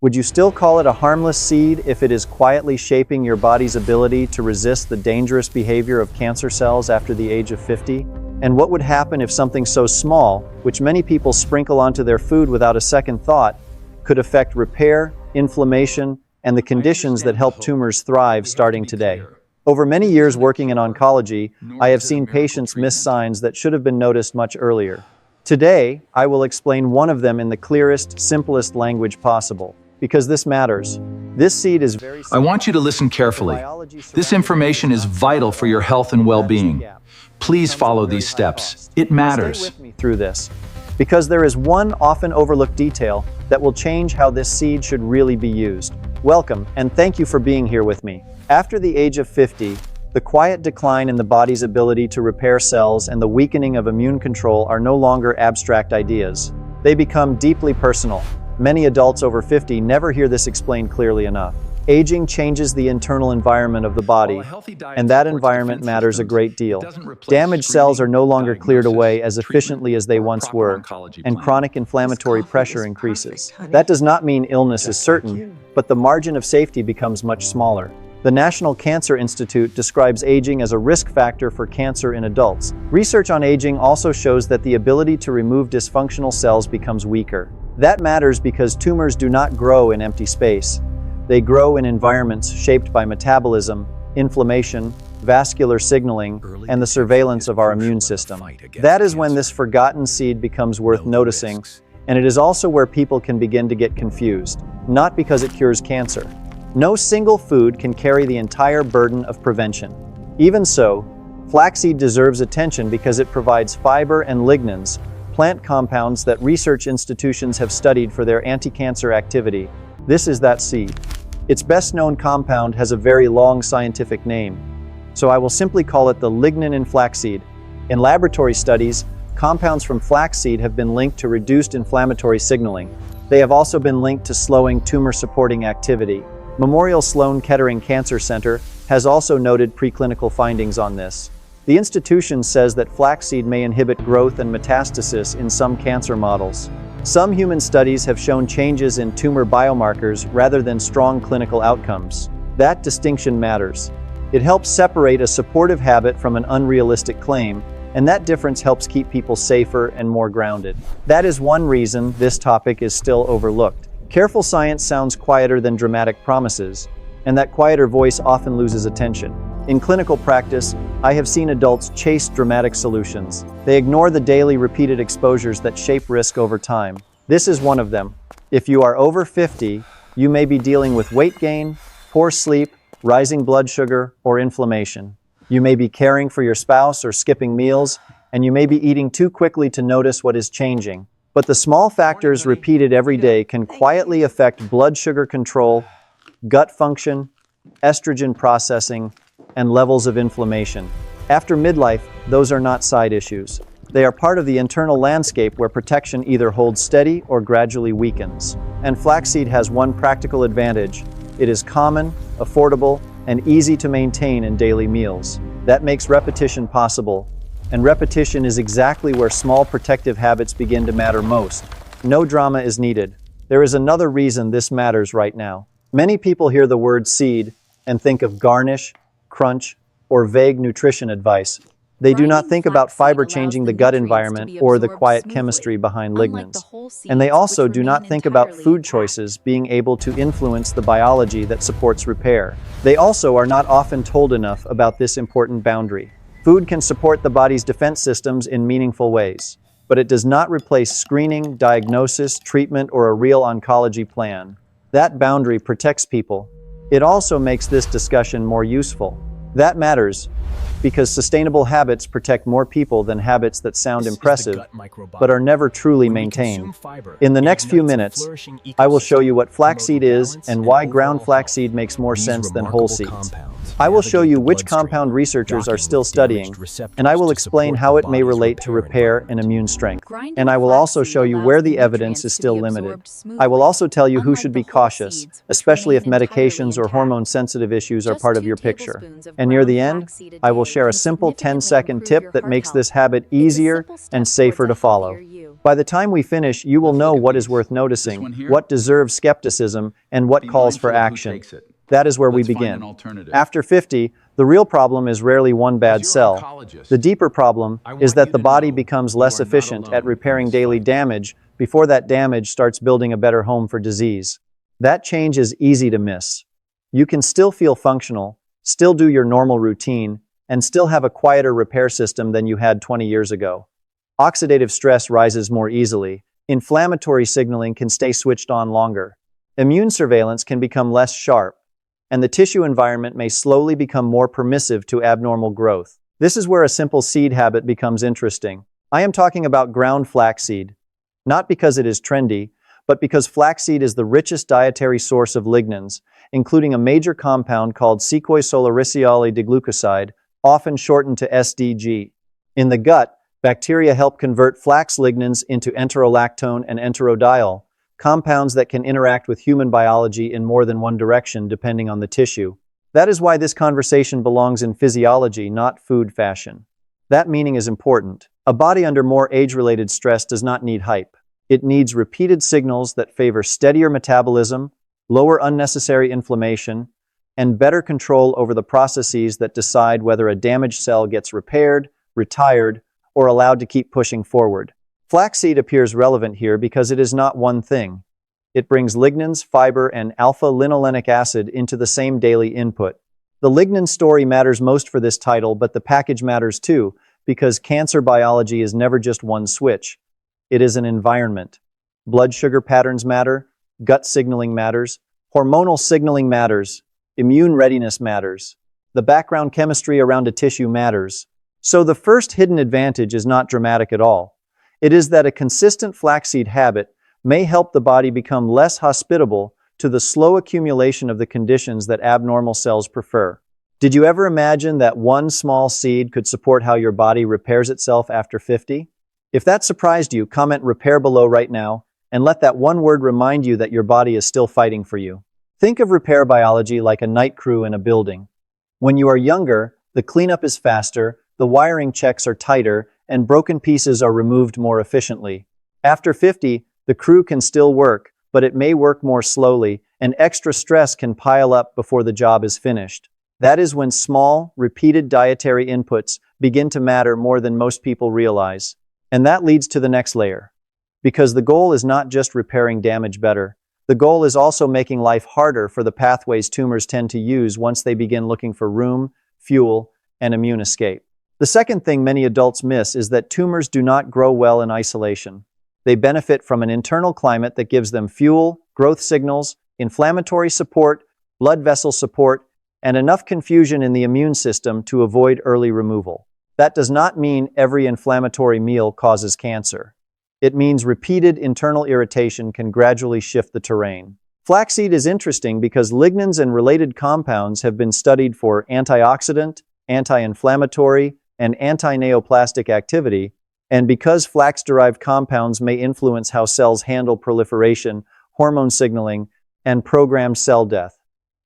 Would you still call it a harmless seed if it is quietly shaping your body's ability to resist the dangerous behavior of cancer cells after the age of 50? And what would happen if something so small, which many people sprinkle onto their food without a second thought, could affect repair, inflammation, and the conditions that help tumors thrive starting today? Over many years working in oncology, I have seen patients miss signs that should have been noticed much earlier. Today, I will explain one of them in the clearest, simplest language possible, because this matters. This seed is very simple. I want you to listen carefully. This information is vital for your health and well-being. Please follow these steps. It matters. Stay with me through this, because there is one often overlooked detail that will change how this seed should really be used. Welcome, and thank you for being here with me. After the age of 50, the quiet decline in the body's ability to repair cells and the weakening of immune control are no longer abstract ideas. They become deeply personal. Many adults over 50 never hear this explained clearly enough. Aging changes the internal environment of the body, and that environment matters a great deal. Damaged cells are no longer cleared away as efficiently as they once were, and chronic inflammatory pressure increases. That does not mean illness is certain, but the margin of safety becomes much smaller. The National Cancer Institute describes aging as a risk factor for cancer in adults. Research on aging also shows that the ability to remove dysfunctional cells becomes weaker. That matters because tumors do not grow in empty space. They grow in environments shaped by metabolism, inflammation, vascular signaling, and the surveillance of our immune system. That is when this forgotten seed becomes worth noticing, and it is also where people can begin to get confused, not because it cures cancer. No single food can carry the entire burden of prevention. Even so, flaxseed deserves attention because it provides fiber and lignans, plant compounds that research institutions have studied for their anti-cancer activity. This is that seed. Its best-known compound has a very long scientific name, so I will simply call it the lignin in flaxseed. In laboratory studies, compounds from flaxseed have been linked to reduced inflammatory signaling. They have also been linked to slowing tumor-supporting activity. Memorial Sloan Kettering Cancer Center has also noted preclinical findings on this. The institution says that flaxseed may inhibit growth and metastasis in some cancer models. Some human studies have shown changes in tumor biomarkers rather than strong clinical outcomes. That distinction matters. It helps separate a supportive habit from an unrealistic claim, and that difference helps keep people safer and more grounded. That is one reason this topic is still overlooked. Careful science sounds quieter than dramatic promises, and that quieter voice often loses attention. In clinical practice, I have seen adults chase dramatic solutions. They ignore the daily repeated exposures that shape risk over time. This is one of them. If you are over 50, you may be dealing with weight gain, poor sleep, rising blood sugar, or inflammation. You may be caring for your spouse or skipping meals, and you may be eating too quickly to notice what is changing. But the small factors repeated every day can quietly affect blood sugar control, gut function, estrogen processing, and levels of inflammation. After midlife, those are not side issues. They are part of the internal landscape where protection either holds steady or gradually weakens. And flaxseed has one practical advantage. It is common, affordable, and easy to maintain in daily meals. That makes repetition possible. And repetition is exactly where small protective habits begin to matter most. No drama is needed. There is another reason this matters right now. Many people hear the word seed and think of garnish, crunch, or vague nutrition advice. They do not think about fiber changing the gut environment or the quiet chemistry behind lignans. And they also do not think about food choices being able to influence the biology that supports repair. They also are not often told enough about this important boundary. Food can support the body's defense systems in meaningful ways, but it does not replace screening, diagnosis, treatment, or a real oncology plan. That boundary protects people. It also makes this discussion more useful. That matters because sustainable habits protect more people than habits that sound impressive but are never truly maintained. In the next few minutes, I will show you what flaxseed is and why ground flaxseed makes more sense than whole seeds. I will show you which compound researchers are still studying, and I will explain how it may relate to repair and immune strength. And I will also show you where the evidence is still limited. I will also tell you who should be cautious, especially if medications or hormone-sensitive issues are part of your picture. And near the end, I will share a simple 10-second tip that makes this habit easier and safer to follow. By the time we finish, you will Let's know look at what is these. worth This noticing, one here? what deserves skepticism, and what Be calls for mindful of who action. takes it. That is where we Let's find begin. an alternative. After 50, the real problem is rarely one bad As your cell. oncologist, The deeper problem I is want that you the to body know becomes you less are not efficient at alone in repairing this daily fight. damage before that damage starts building a better home for disease. That change is easy to miss. You can still feel functional, still do your normal routine, and still have a quieter repair system than you had 20 years ago. Oxidative stress rises more easily. Inflammatory signaling can stay switched on longer. Immune surveillance can become less sharp, and the tissue environment may slowly become more permissive to abnormal growth. This is where a simple seed habit becomes interesting. I am talking about ground flaxseed, not because it is trendy, but because flaxseed is the richest dietary source of lignans, including a major compound called sequoia-solariceale diglucoside, often shortened to SDG. In the gut, bacteria help convert flax lignans into enterolactone and enterodiol, compounds that can interact with human biology in more than one direction depending on the tissue. That is why this conversation belongs in physiology, not food fashion. That meaning is important. A body under more age-related stress does not need hype. It needs repeated signals that favor steadier metabolism, lower unnecessary inflammation, and better control over the processes that decide whether a damaged cell gets repaired, retired, or allowed to keep pushing forward. Flaxseed appears relevant here because it is not one thing. It brings lignans, fiber, and alpha-linolenic acid into the same daily input. The lignan story matters most for this title, but the package matters too, because cancer biology is never just one switch. It is an environment. Blood sugar patterns matter, gut signaling matters, hormonal signaling matters, immune readiness matters. The background chemistry around a tissue matters. So the first hidden advantage is not dramatic at all. It is that a consistent flaxseed habit may help the body become less hospitable to the slow accumulation of the conditions that abnormal cells prefer. Did you ever imagine that one small seed could support how your body repairs itself after 50? If that surprised you, comment repair below right now, and let that one word remind you that your body is still fighting for you. Think of repair biology like a night crew in a building. When you are younger, the cleanup is faster, the wiring checks are tighter, and broken pieces are removed more efficiently. After 50, the crew can still work, but it may work more slowly, and extra stress can pile up before the job is finished. That is when small, repeated dietary inputs begin to matter more than most people realize. And that leads to the next layer. Because the goal is not just repairing damage better, the goal is also making life harder for the pathways tumors tend to use once they begin looking for room, fuel, and immune escape. The second thing many adults miss is that tumors do not grow well in isolation. They benefit from an internal climate that gives them fuel, growth signals, inflammatory support, blood vessel support, and enough confusion in the immune system to avoid early removal. That does not mean every inflammatory meal causes cancer. It means repeated internal irritation can gradually shift the terrain. Flaxseed is interesting because lignans and related compounds have been studied for antioxidant, anti-inflammatory, and anti-neoplastic activity, and because flax-derived compounds may influence how cells handle proliferation, hormone signaling, and programmed cell death.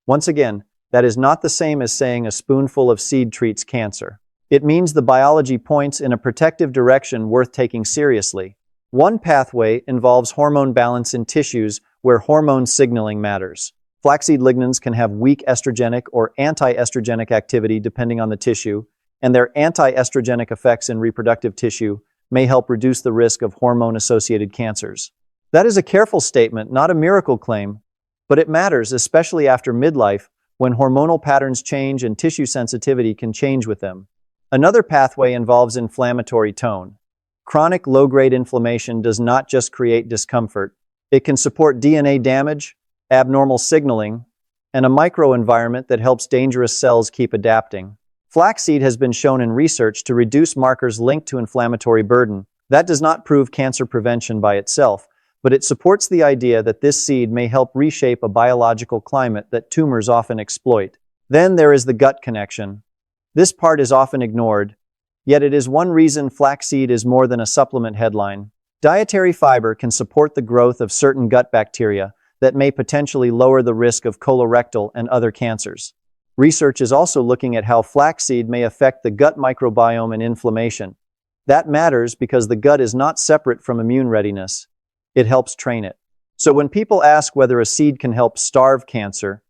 Once again, that is not the same as saying a spoonful of seed treats cancer. It means the biology points in a protective direction worth taking seriously. One pathway involves hormone balance in tissues where hormone signaling matters. Flaxseed lignans can have weak estrogenic or anti-estrogenic activity depending on the tissue, and their anti-estrogenic effects in reproductive tissue may help reduce the risk of hormone-associated cancers. That is a careful statement, not a miracle claim, but it matters, especially after midlife, when hormonal patterns change and tissue sensitivity can change with them. Another pathway involves inflammatory tone. Chronic low-grade inflammation does not just create discomfort. It can support DNA damage, abnormal signaling, and a microenvironment that helps dangerous cells keep adapting. Flaxseed has been shown in research to reduce markers linked to inflammatory burden. That does not prove cancer prevention by itself, but it supports the idea that this seed may help reshape a biological climate that tumors often exploit. Then there is the gut connection. This part is often ignored, yet it is one reason flaxseed is more than a supplement headline. Dietary fiber can support the growth of certain gut bacteria that may potentially lower the risk of colorectal and other cancers. Research is also looking at how flaxseed may affect the gut microbiome and inflammation. That matters because the gut is not separate from immune readiness. It helps train it. So when people ask whether a seed can help starve cancer,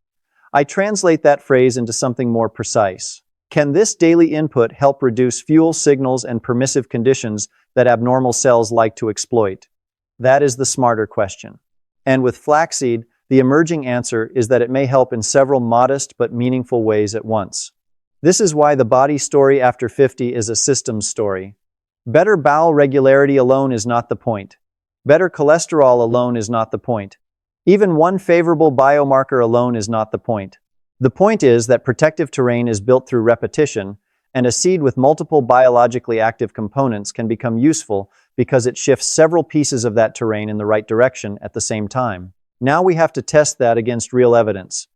I translate that phrase into something more precise. Can this daily input help reduce fuel signals and permissive conditions that abnormal cells like to exploit? That is the smarter question. And with flaxseed, the emerging answer is that it may help in several modest but meaningful ways at once. This is why the body story after 50 is a systems story. Better bowel regularity alone is not the point. Better cholesterol alone is not the point. Even one favorable biomarker alone is not the point. The point is that protective terrain is built through repetition, and a seed with multiple biologically active components can become useful because it shifts several pieces of that terrain in the right direction at the same time. Now we have to test that against real evidence,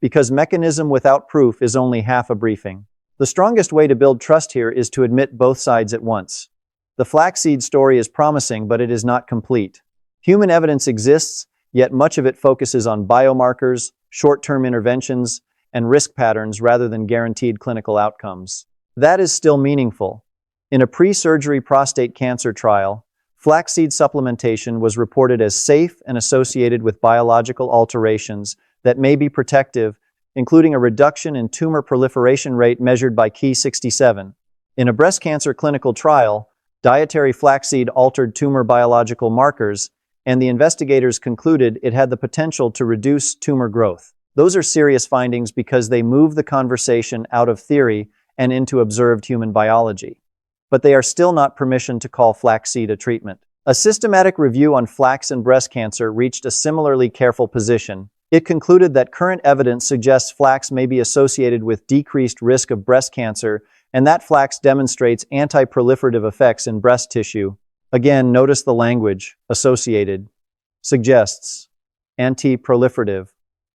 because mechanism without proof is only half a briefing. The strongest way to build trust here is to admit both sides at once. The flaxseed story is promising, but it is not complete. Human evidence exists, yet much of it focuses on biomarkers, short-term interventions, and risk patterns rather than guaranteed clinical outcomes. That is still meaningful. In a pre-surgery prostate cancer trial, flaxseed supplementation was reported as safe and associated with biological alterations that may be protective, including a reduction in tumor proliferation rate measured by Ki-67. In a breast cancer clinical trial, dietary flaxseed altered tumor biological markers, and the investigators concluded it had the potential to reduce tumor growth. Those are serious findings because they move the conversation out of theory and into observed human biology. But they are still not permission to call flaxseed a treatment. A systematic review on flax and breast cancer reached a similarly careful position. It concluded that current evidence suggests flax may be associated with decreased risk of breast cancer, and that flax demonstrates anti-proliferative effects in breast tissue. Again, notice the language, associated, suggests, anti-proliferative.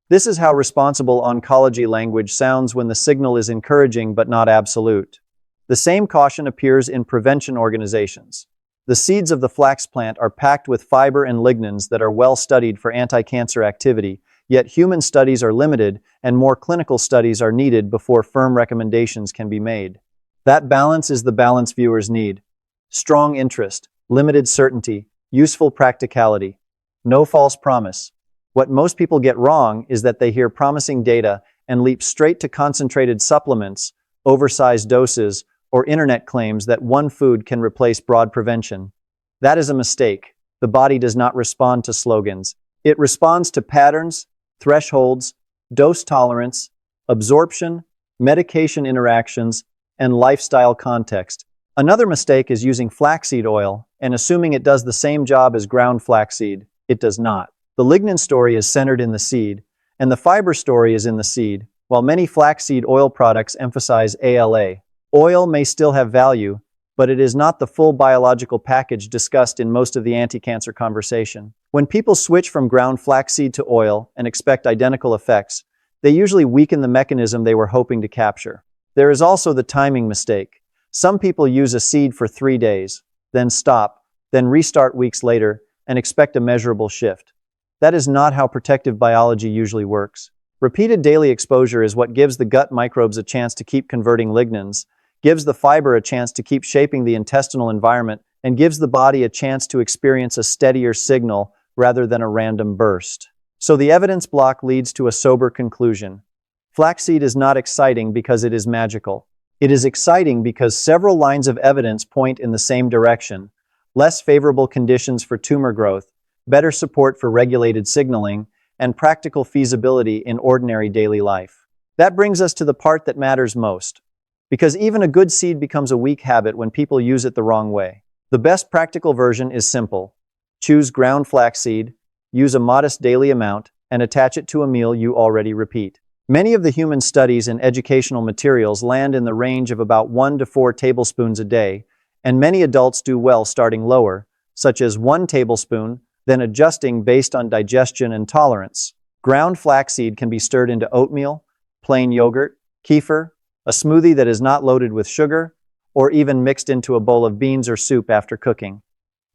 This is how responsible oncology language sounds when the signal is encouraging but not absolute. The same caution appears in prevention organizations. The seeds of the flax plant are packed with fiber and lignans that are well studied for anti-cancer activity, yet human studies are limited and more clinical studies are needed before firm recommendations can be made. That balance is the balance viewers need. Strong interest, limited certainty, useful practicality. No false promise. What most people get wrong is that they hear promising data and leap straight to concentrated supplements, oversized doses, or internet claims that one food can replace broad prevention. That is a mistake. The body does not respond to slogans. It responds to patterns, thresholds, dose tolerance, absorption, medication interactions, and lifestyle context. Another mistake is using flaxseed oil and assuming it does the same job as ground flaxseed. It does not. The lignin story is centered in the seed, and the fiber story is in the seed, while many flaxseed oil products emphasize ALA. Oil may still have value, but it is not the full biological package discussed in most of the anti-cancer conversation. When people switch from ground flaxseed to oil and expect identical effects, they usually weaken the mechanism they were hoping to capture. There is also the timing mistake. Some people use a seed for 3 days, then stop, then restart weeks later, and expect a measurable shift. That is not how protective biology usually works. Repeated daily exposure is what gives the gut microbes a chance to keep converting lignans, gives the fiber a chance to keep shaping the intestinal environment, and gives the body a chance to experience a steadier signal rather than a random burst. So the evidence block leads to a sober conclusion. Flaxseed is not exciting because it is magical. It is exciting because several lines of evidence point in the same direction: less favorable conditions for tumor growth, better support for regulated signaling, and practical feasibility in ordinary daily life. That brings us to the part that matters most, because even a good seed becomes a weak habit when people use it the wrong way. The best practical version is simple. Choose ground flaxseed, use a modest daily amount, and attach it to a meal you already repeat. Many of the human studies and educational materials land in the range of about 1 to 4 tablespoons a day, and many adults do well starting lower, such as 1 tablespoon, then adjusting based on digestion and tolerance. Ground flaxseed can be stirred into oatmeal, plain yogurt, kefir, a smoothie that is not loaded with sugar, or even mixed into a bowl of beans or soup after cooking.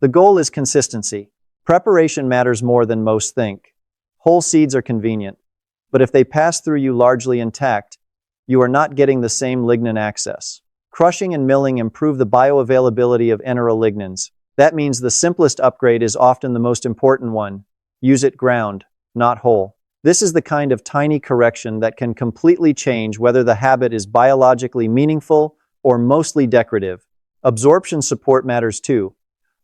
The goal is consistency. Preparation matters more than most think. Whole seeds are convenient, but if they pass through you largely intact, you are not getting the same lignin access. Crushing and milling improve the bioavailability of lignans. That means the simplest upgrade is often the most important one. Use it ground, not whole. This is the kind of tiny correction that can completely change whether the habit is biologically meaningful or mostly decorative. Absorption support matters too,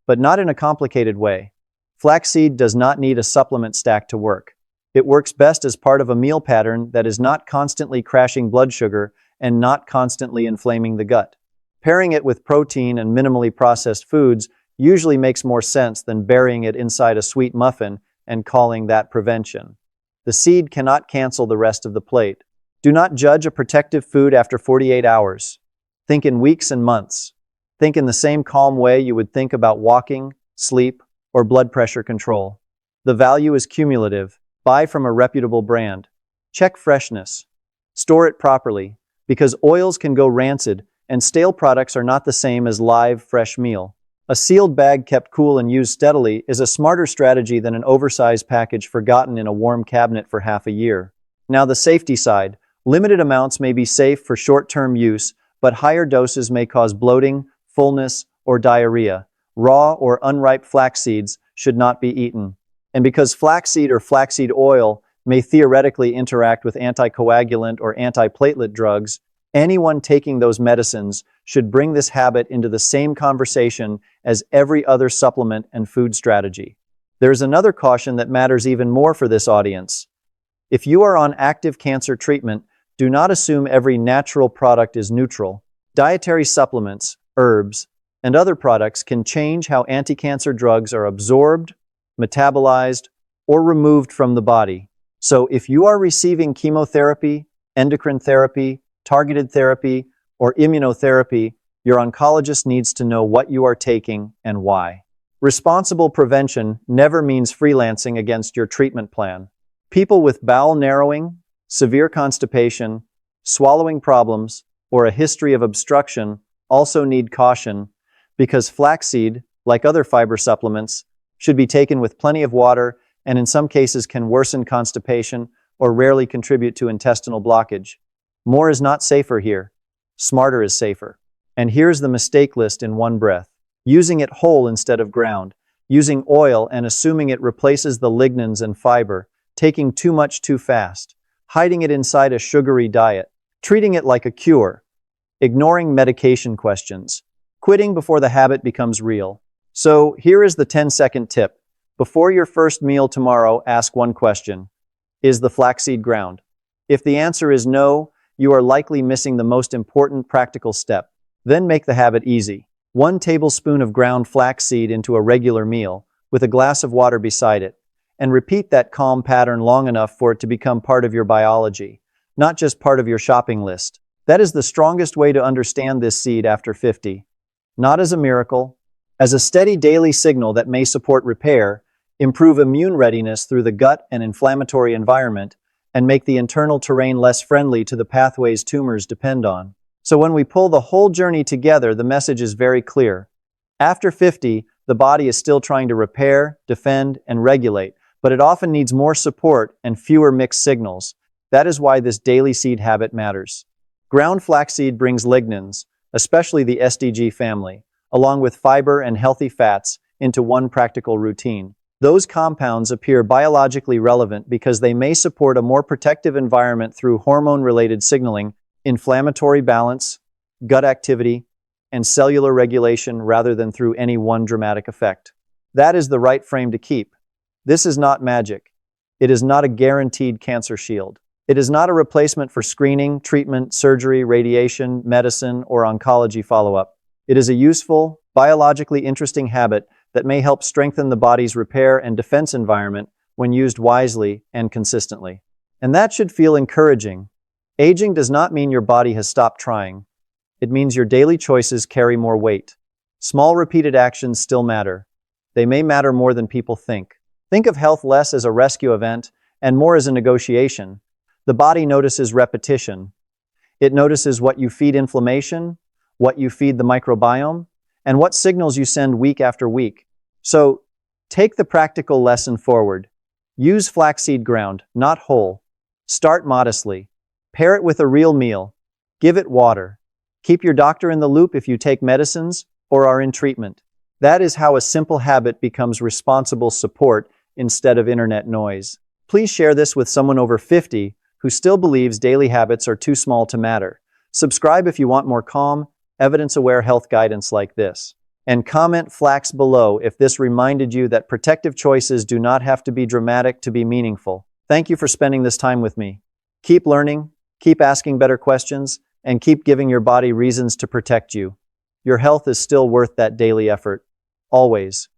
but not in a complicated way. Flaxseed does not need a supplement stack to work. It works best as part of a meal pattern that is not constantly crashing blood sugar and not constantly inflaming the gut. Pairing it with protein and minimally processed foods usually makes more sense than burying it inside a sweet muffin and calling that prevention. The seed cannot cancel the rest of the plate. Do not judge a protective food after 48 hours. Think in weeks and months. Think in the same calm way you would think about walking, sleep, or blood pressure control. The value is cumulative. Buy from a reputable brand. Check freshness. Store it properly, because oils can go rancid and stale products are not the same as live, fresh meal. A sealed bag kept cool and used steadily is a smarter strategy than an oversized package forgotten in a warm cabinet for half a year. Now the safety side. Limited amounts may be safe for short-term use, but higher doses may cause bloating, fullness, or diarrhea. Raw or unripe flax seeds should not be eaten. And because flaxseed or flaxseed oil may theoretically interact with anticoagulant or antiplatelet drugs, anyone taking those medicines should bring this habit into the same conversation as every other supplement and food strategy. There's another caution that matters even more for this audience. If you are on active cancer treatment, do not assume every natural product is neutral. Dietary supplements, herbs, and other products can change how anti-cancer drugs are absorbed, metabolized, or removed from the body. So if you are receiving chemotherapy, endocrine therapy, targeted therapy, or immunotherapy, your oncologist needs to know what you are taking and why. Responsible prevention never means freelancing against your treatment plan. People with bowel narrowing, severe constipation, swallowing problems, or a history of obstruction also need caution because flaxseed, like other fiber supplements, should be taken with plenty of water and in some cases can worsen constipation or rarely contribute to intestinal blockage. More is not safer here. Smarter is safer. And here's the mistake list in one breath. Using it whole instead of ground. Using oil and assuming it replaces the lignans and fiber. Taking too much too fast. Hiding it inside a sugary diet. Treating it like a cure. Ignoring medication questions. Quitting before the habit becomes real. So here is the 10-second tip. Before your first meal tomorrow, ask one question. Is the flaxseed ground? If the answer is no, you are likely missing the most important practical step. Then make the habit easy. 1 tablespoon of ground flaxseed into a regular meal, with a glass of water beside it. And repeat that calm pattern long enough for it to become part of your biology, not just part of your shopping list. That is the strongest way to understand this seed after 50. Not as a miracle, as a steady daily signal that may support repair, improve immune readiness through the gut and inflammatory environment, and make the internal terrain less friendly to the pathways tumors depend on. So when we pull the whole journey together, the message is very clear. After 50, the body is still trying to repair, defend, and regulate, but it often needs more support and fewer mixed signals. That is why this daily seed habit matters. Ground flaxseed brings lignans, especially the SDG family, along with fiber and healthy fats, into one practical routine. Those compounds appear biologically relevant because they may support a more protective environment through hormone-related signaling, inflammatory balance, gut activity, and cellular regulation rather than through any one dramatic effect. That is the right frame to keep. This is not magic. It is not a guaranteed cancer shield. It is not a replacement for screening, treatment, surgery, radiation, medicine, or oncology follow-up. It is a useful, biologically interesting habit that may help strengthen the body's repair and defense environment when used wisely and consistently. And that should feel encouraging. Aging does not mean your body has stopped trying. It means your daily choices carry more weight. Small repeated actions still matter. They may matter more than people think. Think of health less as a rescue event and more as a negotiation. The body notices repetition. It notices what you feed inflammation, what you feed the microbiome, and what signals you send week after week. So, take the practical lesson forward. Use flaxseed ground, not whole. Start modestly. Pair it with a real meal. Give it water. Keep your doctor in the loop if you take medicines or are in treatment. That is how a simple habit becomes responsible support instead of internet noise. Please share this with someone over 50 who still believes daily habits are too small to matter. Subscribe if you want more calm, evidence-aware health guidance like this. And comment flax below if this reminded you that protective choices do not have to be dramatic to be meaningful. Thank you for spending this time with me. Keep learning, keep asking better questions, and keep giving your body reasons to protect you. Your health is still worth that daily effort. Always.